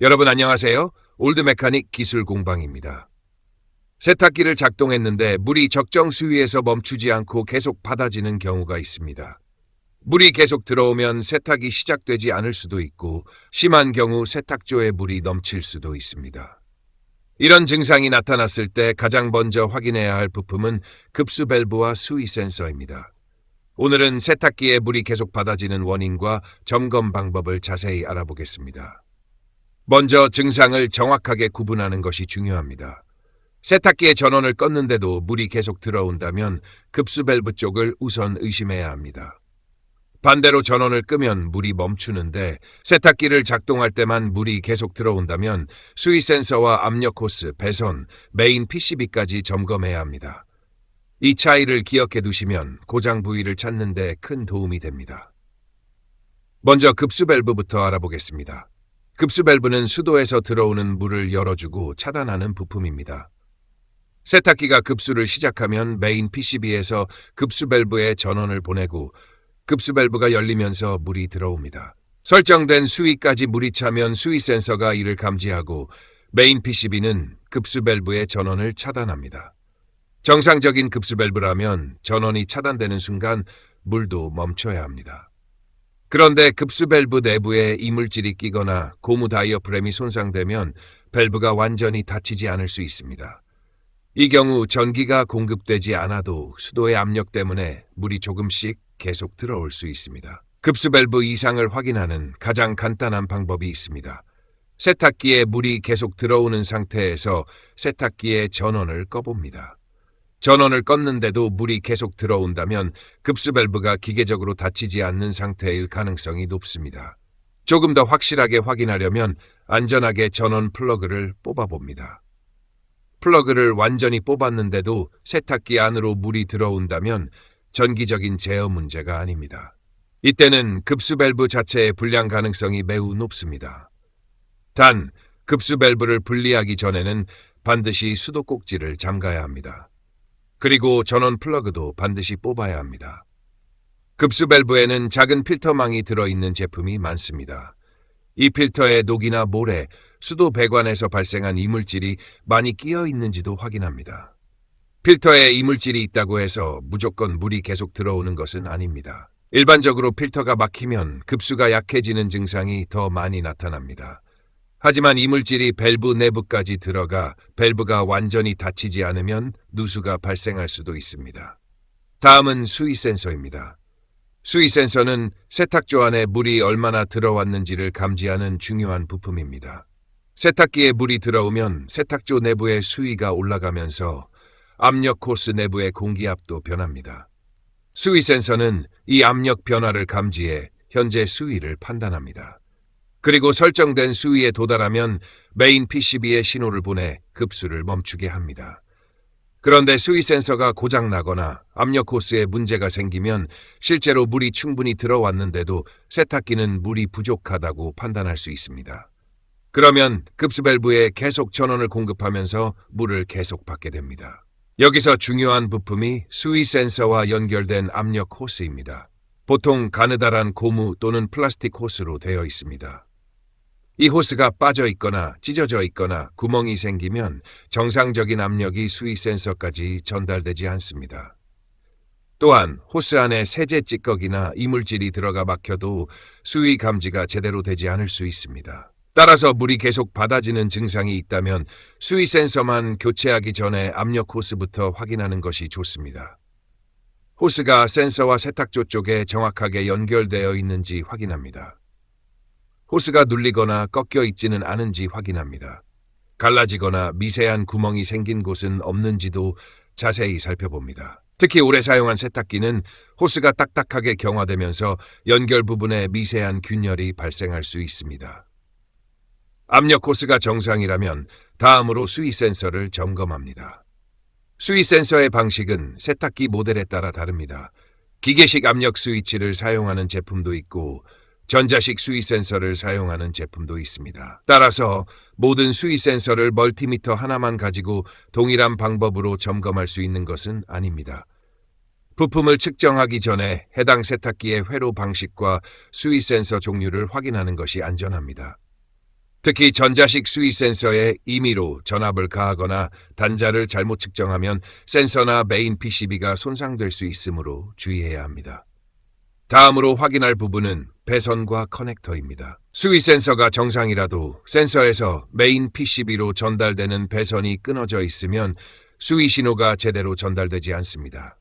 여러분 안녕하세요. 올드메카닉 기술 공방입니다. 세탁기를 작동했는데 물이 적정 수위에서 멈추지 않고 계속 받아지는 경우가 있습니다. 물이 계속 들어오면 세탁이 시작되지 않을 수도 있고 심한 경우 세탁조에 물이 넘칠 수도 있습니다. 이런 증상이 나타났을 때 가장 먼저 확인해야 할 부품은 급수 밸브와 수위 센서입니다. 오늘은 세탁기에 물이 계속 받아지는 원인과 점검 방법을 자세히 알아보겠습니다. 먼저 증상을 정확하게 구분하는 것이 중요합니다. 세탁기의 전원을 껐는데도 물이 계속 들어온다면 급수 밸브 쪽을 우선 의심해야 합니다. 반대로 전원을 끄면 물이 멈추는데 세탁기를 작동할 때만 물이 계속 들어온다면 수위 센서와 압력 호스, 배선, 메인 PCB까지 점검해야 합니다. 이 차이를 기억해 두시면 고장 부위를 찾는 데 큰 도움이 됩니다. 먼저 급수 밸브부터 알아보겠습니다. 급수 밸브는 수도에서 들어오는 물을 열어주고 차단하는 부품입니다. 세탁기가 급수를 시작하면 메인 PCB에서 급수 밸브에 전원을 보내고 급수 밸브가 열리면서 물이 들어옵니다. 설정된 수위까지 물이 차면 수위 센서가 이를 감지하고 메인 PCB는 급수 밸브의 전원을 차단합니다. 정상적인 급수 밸브라면 전원이 차단되는 순간 물도 멈춰야 합니다. 그런데 급수 밸브 내부에 이물질이 끼거나 고무 다이어프램이 손상되면 밸브가 완전히 닫히지 않을 수 있습니다. 이 경우 전기가 공급되지 않아도 수도의 압력 때문에 물이 조금씩 계속 들어올 수 있습니다. 급수 밸브 이상을 확인하는 가장 간단한 방법이 있습니다. 세탁기에 물이 계속 들어오는 상태에서 세탁기의 전원을 꺼봅니다. 전원을 껐는데도 물이 계속 들어온다면 급수 밸브가 기계적으로 닫히지 않는 상태일 가능성이 높습니다. 조금 더 확실하게 확인하려면 안전하게 전원 플러그를 뽑아봅니다. 플러그를 완전히 뽑았는데도 세탁기 안으로 물이 들어온다면 전기적인 제어 문제가 아닙니다. 이때는 급수 밸브 자체의 불량 가능성이 매우 높습니다. 단, 급수 밸브를 분리하기 전에는 반드시 수도 꼭지를 잠가야 합니다. 그리고 전원 플러그도 반드시 뽑아야 합니다. 급수 밸브에는 작은 필터망이 들어있는 제품이 많습니다. 이 필터에 녹이나 모래, 수도 배관에서 발생한 이물질이 많이 끼어 있는지도 확인합니다. 필터에 이물질이 있다고 해서 무조건 물이 계속 들어오는 것은 아닙니다. 일반적으로 필터가 막히면 급수가 약해지는 증상이 더 많이 나타납니다. 하지만 이물질이 밸브 내부까지 들어가 밸브가 완전히 닫히지 않으면 누수가 발생할 수도 있습니다. 다음은 수위 센서입니다. 수위 센서는 세탁조 안에 물이 얼마나 들어왔는지를 감지하는 중요한 부품입니다. 세탁기에 물이 들어오면 세탁조 내부의 수위가 올라가면서 압력 호스 내부의 공기압도 변합니다. 수위 센서는 이 압력 변화를 감지해 현재 수위를 판단합니다. 그리고 설정된 수위에 도달하면 메인 PCB에 신호를 보내 급수를 멈추게 합니다. 그런데 수위 센서가 고장나거나 압력 호스에 문제가 생기면 실제로 물이 충분히 들어왔는데도 세탁기는 물이 부족하다고 판단할 수 있습니다. 그러면 급수 밸브에 계속 전원을 공급하면서 물을 계속 받게 됩니다. 여기서 중요한 부품이 수위 센서와 연결된 압력 호스입니다. 보통 가느다란 고무 또는 플라스틱 호스로 되어 있습니다. 이 호스가 빠져 있거나 찢어져 있거나 구멍이 생기면 정상적인 압력이 수위 센서까지 전달되지 않습니다. 또한 호스 안에 세제 찌꺼기나 이물질이 들어가 막혀도 수위 감지가 제대로 되지 않을 수 있습니다. 따라서 물이 계속 받아지는 증상이 있다면 수위 센서만 교체하기 전에 압력 호스부터 확인하는 것이 좋습니다. 호스가 센서와 세탁조 쪽에 정확하게 연결되어 있는지 확인합니다. 호스가 눌리거나 꺾여 있지는 않은지 확인합니다. 갈라지거나 미세한 구멍이 생긴 곳은 없는지도 자세히 살펴봅니다. 특히 오래 사용한 세탁기는 호스가 딱딱하게 경화되면서 연결 부분에 미세한 균열이 발생할 수 있습니다. 압력 호스가 정상이라면 다음으로 수위 센서를 점검합니다. 수위 센서의 방식은 세탁기 모델에 따라 다릅니다. 기계식 압력 스위치를 사용하는 제품도 있고 전자식 수위 센서를 사용하는 제품도 있습니다. 따라서 모든 수위 센서를 멀티미터 하나만 가지고 동일한 방법으로 점검할 수 있는 것은 아닙니다. 부품을 측정하기 전에 해당 세탁기의 회로 방식과 수위 센서 종류를 확인하는 것이 안전합니다. 특히 전자식 수위 센서에 임의로 전압을 가하거나 단자를 잘못 측정하면 센서나 메인 PCB가 손상될 수 있으므로 주의해야 합니다. 다음으로 확인할 부분은 배선과 커넥터입니다. 수위 센서가 정상이라도 센서에서 메인 PCB로 전달되는 배선이 끊어져 있으면 수위 신호가 제대로 전달되지 않습니다.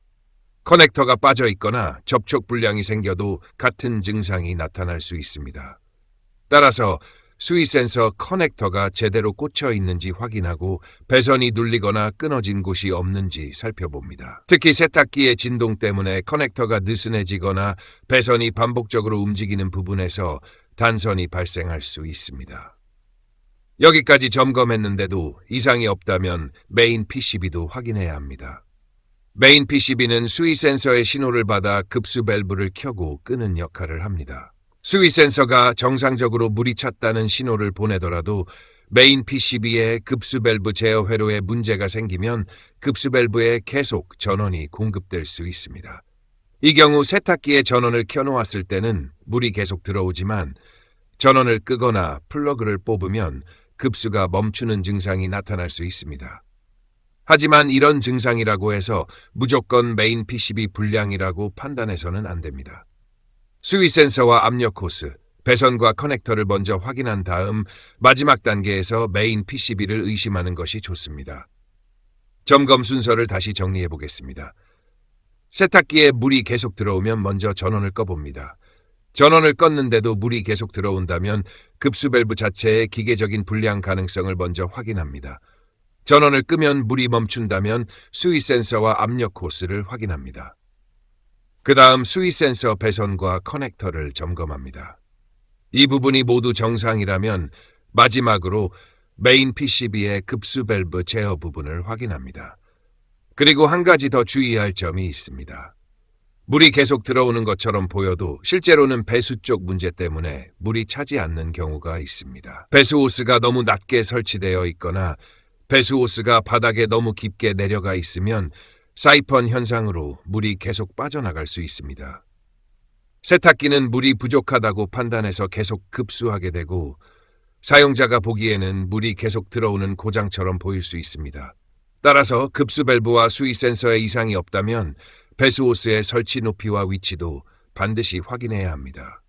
커넥터가 빠져 있거나 접촉 불량이 생겨도 같은 증상이 나타날 수 있습니다. 따라서 수위 센서 커넥터가 제대로 꽂혀 있는지 확인하고 배선이 눌리거나 끊어진 곳이 없는지 살펴봅니다. 특히 세탁기의 진동 때문에 커넥터가 느슨해지거나 배선이 반복적으로 움직이는 부분에서 단선이 발생할 수 있습니다. 여기까지 점검했는데도 이상이 없다면 메인 PCB도 확인해야 합니다. 메인 PCB는 수위 센서의 신호를 받아 급수 밸브를 켜고 끄는 역할을 합니다. 수위 센서가 정상적으로 물이 찼다는 신호를 보내더라도 메인 PCB의 급수 밸브 제어 회로에 문제가 생기면 급수 밸브에 계속 전원이 공급될 수 있습니다. 이 경우 세탁기에 전원을 켜놓았을 때는 물이 계속 들어오지만 전원을 끄거나 플러그를 뽑으면 급수가 멈추는 증상이 나타날 수 있습니다. 하지만 이런 증상이라고 해서 무조건 메인 PCB 불량이라고 판단해서는 안 됩니다. 수위 센서와 압력 호스, 배선과 커넥터를 먼저 확인한 다음 마지막 단계에서 메인 PCB를 의심하는 것이 좋습니다. 점검 순서를 다시 정리해 보겠습니다. 세탁기에 물이 계속 들어오면 먼저 전원을 꺼봅니다. 전원을 껐는데도 물이 계속 들어온다면 급수 밸브 자체의 기계적인 불량 가능성을 먼저 확인합니다. 전원을 끄면 물이 멈춘다면 수위 센서와 압력 호스를 확인합니다. 그 다음 수위 센서 배선과 커넥터를 점검합니다. 이 부분이 모두 정상이라면 마지막으로 메인 PCB의 급수 밸브 제어 부분을 확인합니다. 그리고 한 가지 더 주의할 점이 있습니다. 물이 계속 들어오는 것처럼 보여도 실제로는 배수 쪽 문제 때문에 물이 차지 않는 경우가 있습니다. 배수 호스가 너무 낮게 설치되어 있거나 배수 호스가 바닥에 너무 깊게 내려가 있으면 사이펀 현상으로 물이 계속 빠져나갈 수 있습니다. 세탁기는 물이 부족하다고 판단해서 계속 급수하게 되고 사용자가 보기에는 물이 계속 들어오는 고장처럼 보일 수 있습니다. 따라서 급수 밸브와 수위 센서에 이상이 없다면 배수 호스의 설치 높이와 위치도 반드시 확인해야 합니다.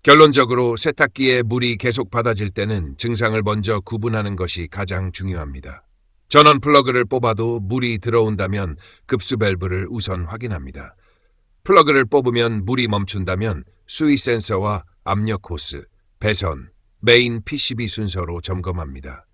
결론적으로 세탁기에 물이 계속 받아질 때는 증상을 먼저 구분하는 것이 가장 중요합니다. 전원 플러그를 뽑아도 물이 들어온다면 급수 밸브를 우선 확인합니다. 플러그를 뽑으면 물이 멈춘다면 수위 센서와 압력 호스, 배선, 메인 PCB 순서로 점검합니다.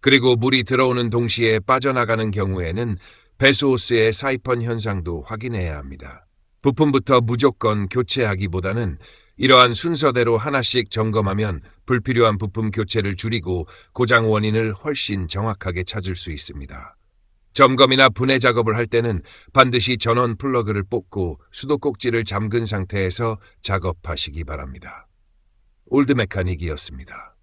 그리고 물이 들어오는 동시에 빠져나가는 경우에는 배수 호스의 사이펀 현상도 확인해야 합니다. 부품부터 무조건 교체하기보다는 이러한 순서대로 하나씩 점검하면 불필요한 부품 교체를 줄이고 고장 원인을 훨씬 정확하게 찾을 수 있습니다. 점검이나 분해 작업을 할 때는 반드시 전원 플러그를 뽑고 수도꼭지를 잠근 상태에서 작업하시기 바랍니다. 올드메카닉이었습니다.